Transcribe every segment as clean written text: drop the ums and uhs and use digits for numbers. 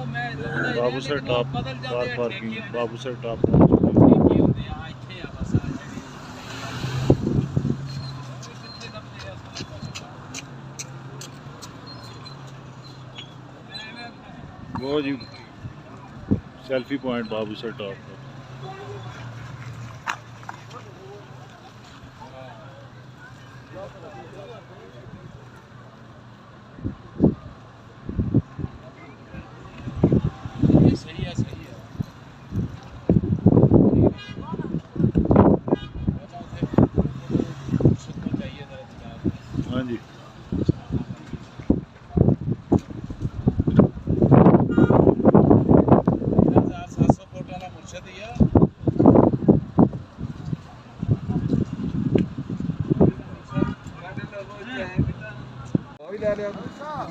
Babusar top car parking, Babusar top वो जी selfie point Babusar top पर। हाँ जी,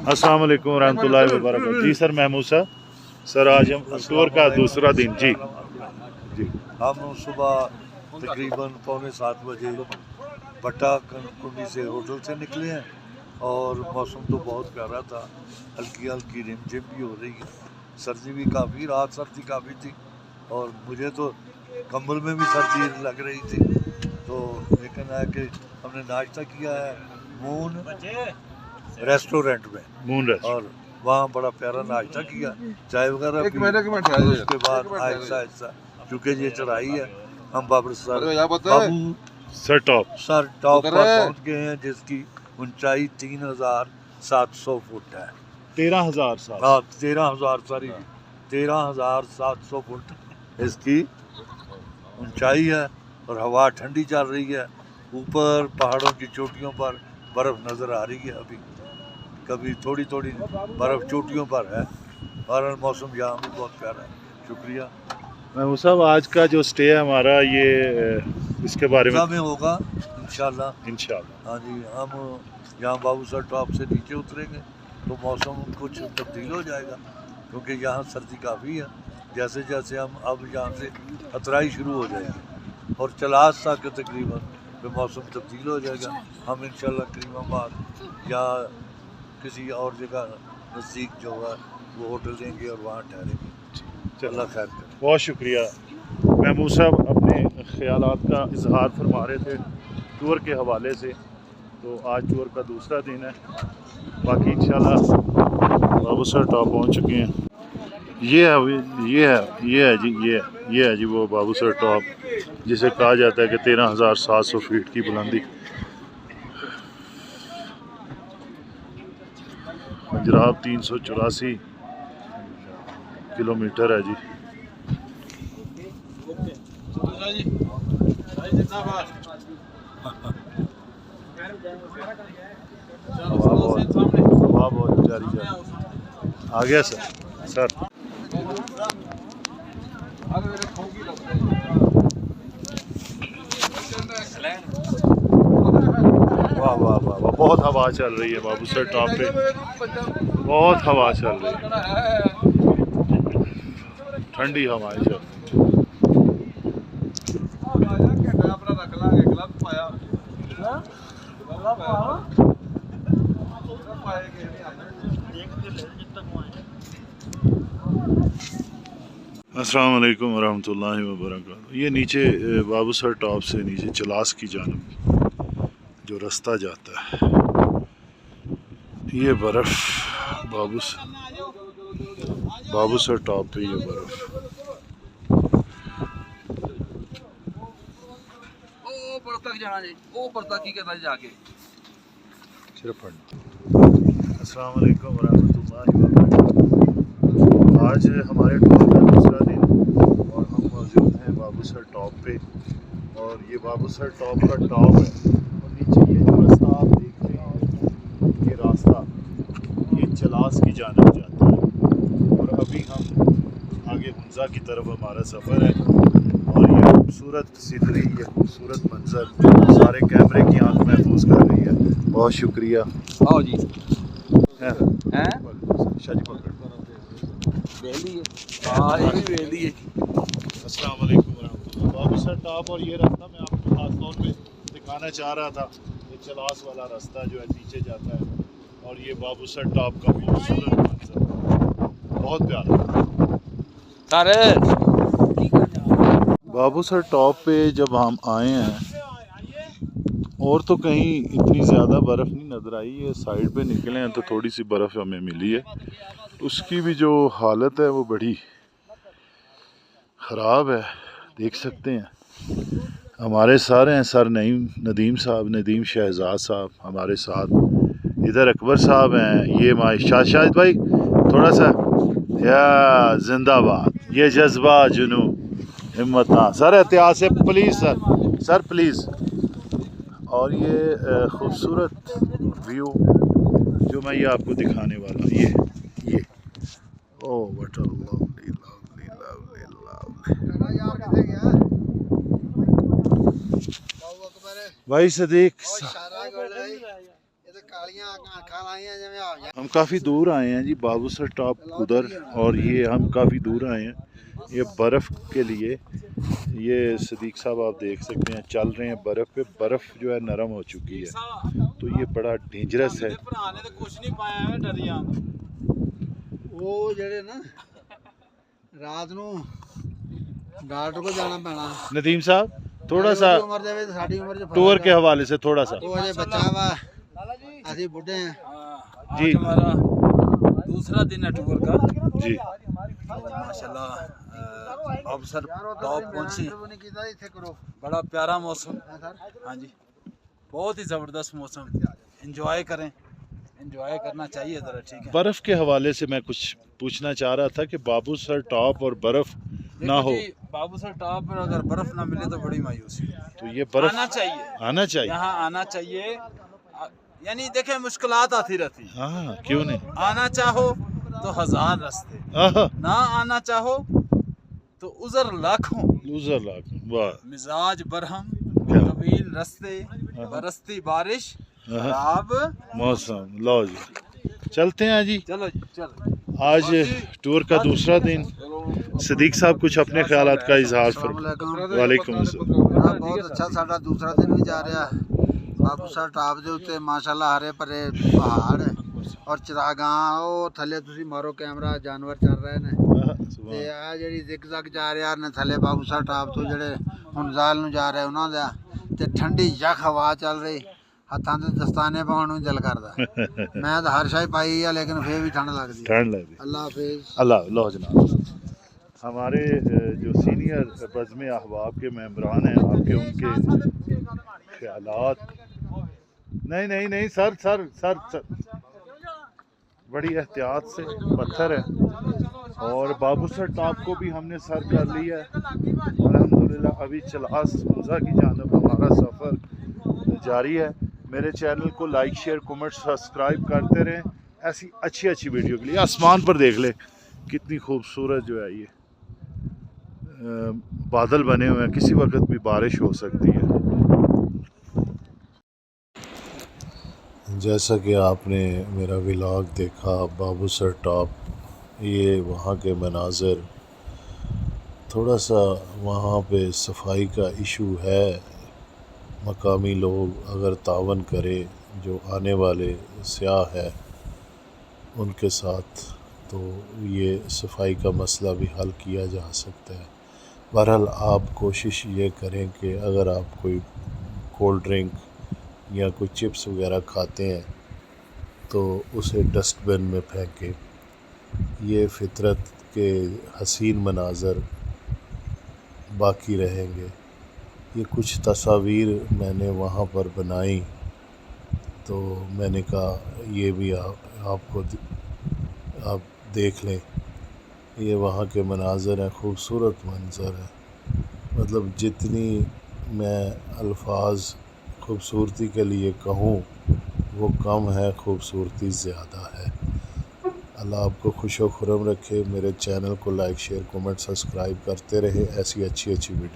अस्सलाम वालेकुम रहमतुल्लाहि व बरकातहू। जी सर, महमूद साहब, सर आज हम टूर का दूसरा दिन जी जी हम सुबह तकरीबन 6:45 बजे भट्टा कुंडी से होटल से निकले हैं और मौसम तो बहुत प्यारा था, हल्की हल्की रिमझिम भी हो रही है, सर्दी भी काफ़ी, रात सर्दी काफ़ी थी और मुझे तो कंबल में भी सर्दी लग रही थी। तो लेकिन है कि हमने नाश्ता किया है मून रेस्टोरेंट में, मून रेस्ट, और वहाँ बड़ा प्यारा नाश्ता किया, चाय वगैरह पी, उसके बाद आहिस्ता आहिस्ता चूँकि ये चढ़ाई है, हम बाबू सर टॉप पर पहुँच गए हैं जिसकी ऊंचाई 3700 फुट है। 13,000 हाँ 13,700 फुट इसकी ऊंचाई है और हवा ठंडी चल रही है। ऊपर पहाड़ों की चोटियों पर बर्फ़ नज़र आ रही है, अभी कभी थोड़ी थोड़ी बर्फ़ चोटियों पर है और मौसम यहाँ भी बहुत प्यारा है। शुक्रिया। महमूद साहब, आज का जो स्टे है हमारा, ये इसके बारे में होगा इंशाल्लाह। हाँ जी, हम यहाँ बाबूसर टॉप से नीचे उतरेंगे तो मौसम कुछ तब्दील हो जाएगा, क्योंकि यहाँ सर्दी काफ़ी है। जैसे जैसे हम अब यहाँ से अतराई शुरू हो जाएगी और चलास तक तकरीबन फिर मौसम तब्दील हो जाएगा। हम इंशाल्लाह करीमाबाद या किसी और जगह नज़दीक जो है वो होटल लेंगे और वहाँ ठहरेंगे। अल्लाह खैर करे। बहुत शुक्रिया। महमूद साहब अपने ख्यालात का इजहार फरमा रहे थे टूर के हवाले से। तो आज टूर का दूसरा दिन है, बाकी इंशाल्लाह बाबूसर टॉप पहुंच चुके हैं। ये है जी वो बाबूसर टॉप, जिसे कहा जाता है कि 13,700 फीट की बुलंदी। पंजराब 384 किलोमीटर है जी। हवा बहुत जारी है। आ गया सर वाह वाह वाह वाह, बहुत हवा चल रही है बाबूसर टॉप पे, बहुत हवा चल रही है, ठंडी हवाएं चल रही हैं। अस्सलाम वालेकुम वरहमतुल्लाहि वबरकातुहू। ये नीचे बाबूसर टॉप से नीचे चलास की जानब जो रास्ता जाता है, ये बर्फ़ बाबूसर टॉप पे, ये बर्फ़ सिर्फ। अस्सलाम वालेकुम वरहमतुल्लाहि वबरकातुहू। आज हमारे टूर का दूसरा दिन और हम मौजूद हैं बाबूसर टॉप पे, और ये बाबूसर टॉप का टॉप है और नीचे ये जो रास्ता आप देख रहे हैं, ये रास्ता ये चलास की जानब जाता है और अभी हम आगे हुंजा की तरफ हमारा सफ़र है। और ये खूबसूरत सीनरी, ये खूबसूरत मंजर सारे कैमरे की आंख महफूज कर रही है। बहुत शुक्रिया। आओ जी हैं शाजी पकड़ अस्सलाम वालेकुम वरहमतुल्लाह। बाबूसर टॉप और ये रास्ता मैं आपको खास तौर पे दिखाना चाह रहा था, ये चलास वाला रास्ता जो है नीचे जाता है और ये बाबूसर टॉप का खूबसूरत मंजर, बहुत बहुत प्यारा। सारे बाबूसर टॉप पे जब हम आए हैं और तो कहीं इतनी ज़्यादा बर्फ़ नहीं नज़र आई है, साइड पे निकले हैं तो थोड़ी सी बर्फ़ हमें मिली है। उसकी भी जो हालत है वो बड़ी ख़राब है, देख सकते हैं। हमारे सारे हैं सर नदीम साहब, नदीम शहजाद साहब हमारे साथ, इधर अकबर साहब हैं, ये माई शाहिद भाई थोड़ा सा या जिंदाबाद, ये जज्बा जुनू हिम्मत ना सर, एहतियात से प्लीज़ सर प्लीज़। और ये खूबसूरत व्यू जो मैं ये आपको दिखाने वाला हूँ, ये oh what a lovely lovely lovely lovely. भाई सदीक हम काफ़ी दूर आए हैं जी, बाबूसर टॉप उधर, और ये हम काफ़ी दूर आए हैं ये बर्फ़ के लिए। ये सदीक साहब आप देख सकते हैं चल रहे हैं बर्फ़ पे, बर्फ़ जो है नरम हो चुकी है, तो ये बड़ा डेंजरस है। वो जड़े ना रात को डॉक्टर को जाना पैना। नदीम साहब थोड़ा सा टूर के हवाले से थोड़ा सा बच्चा वा अभी बुढ़े हैं जी। हमारा दूसरा दिन है टूर का जी। माशाल्लाह अफसर टॉप पहुंची, बड़ा प्यारा मौसम। हाँ जी, बहुत ही ज़बरदस्त मौसम, एंजॉय करें, एंजॉय करना चाहिए ज़रा, ठीक है। बर्फ़ के हवाले से मैं कुछ पूछना चाह रहा था कि बाबूसर टॉप और बर्फ़ ना हो, बाबूसर टॉप पर अगर बर्फ़ ना मिले तो बड़ी मायूसी है। तो ये बर्फ़ आना चाहिए यहाँ आना चाहिए। यानी देखें मुश्किलात आती रहती, हाँ क्यों नहीं, आना चाहो तो हजार रास्ते, ना आना चाहो तो उज़र लाखों, वाह मिजाज बरहम, तवील रास्ते, बरसती बारिश, खराब मौसम। लो जी चलते हैं जी, चलो जी चलो। आज टूर का दूसरा दिन। सदीक साहब कुछ अपने ख्यालात का इजहार फरमाएं। वालेकुम अस्सलाम। बहुत अच्छा साडा दूसरा दिन भी जा रहा है बाबूसर टॉप दे उत्ते माशाल्लाह हरे भरे पहाड़ और चरागां, ਉਹ ਥੱਲੇ ਤੁਸੀਂ ਮਾਰੋ ਕੈਮਰਾ, ਜਾਨਵਰ ਚੱਲ ਰਹੇ ਨੇ ਤੇ ਆ ਜਿਹੜੀ ਜ਼ਿਗਜ਼ਗ ਜਾ ਰਿਹਾ ਨੇ ਥੱਲੇ ਬਾਬੂਸਰ ਟਾਪ ਤੋਂ ਜਿਹੜੇ ਹੁਨਜ਼ਾਲ ਨੂੰ ਜਾ ਰਹੇ ਉਹਨਾਂ ਦਾ, ਤੇ ਠੰਡੀ ਯਖ ਹਵਾ ਚੱਲ ਰਹੀ, ਹੱਥਾਂ ਤੇ ਦਸਤਾਨੇ ਪਾਉਣ ਨੂੰ ਦਿਲ ਕਰਦਾ। ਮੈਂ ਤਾਂ ਹਰ ਸ਼ਾਈ ਪਾਈ ਆ लेकिन फिर भी ठंड लगती है। अल्लाह हाफिज। अल्लाह लो जनाब। हमारे जो सीनियर बज़्म अहबाब के मेंबरान हैं, आपके उनके ख्यालात। नहीं सर बड़ी एहतियात से, पत्थर है। और बाबूसर टॉप को भी हमने सर कर लिया है अल्हम्दुलिल्लाह। अभी चलास मुज़ा की जानब हमारा सफ़र जारी है। मेरे चैनल को लाइक शेयर कमेंट सब्सक्राइब करते रहें ऐसी अच्छी वीडियो के लिए। आसमान पर देख ले कितनी खूबसूरत जो है ये बादल बने हुए हैं, किसी वक्त भी बारिश हो सकती है। जैसा कि आपने मेरा व्लॉग देखा बाबूसर टॉप, ये वहाँ के मनाज़र, थोड़ा सा वहाँ पे सफाई का इशू है। मकामी लोग अगर तावन करे, जो आने वाले सियाह है उनके साथ, तो ये सफाई का मसला भी हल किया जा सकता है। बहरहाल आप कोशिश ये करें कि अगर आप कोई कोल्ड ड्रिंक या कोई चिप्स वगैरह खाते हैं तो उसे डस्टबिन में फेंकें। ये फितरत के हसीन मनाज़र बाकी रहेंगे। ये कुछ तस्वीर मैंने वहाँ पर बनाई, तो मैंने कहा ये भी आप देख लें। ये वहाँ के मनाज़र हैं, खूबसूरत मंज़र है। मतलब जितनी मैं अल्फाज खूबसूरती के लिए कहूँ वो कम है, खूबसूरती ज़्यादा है। अल्लाह आपको खुश व खुर्रम रखे। मेरे चैनल को लाइक शेयर कमेंट सब्सक्राइब करते रहे ऐसी अच्छी वीडियो।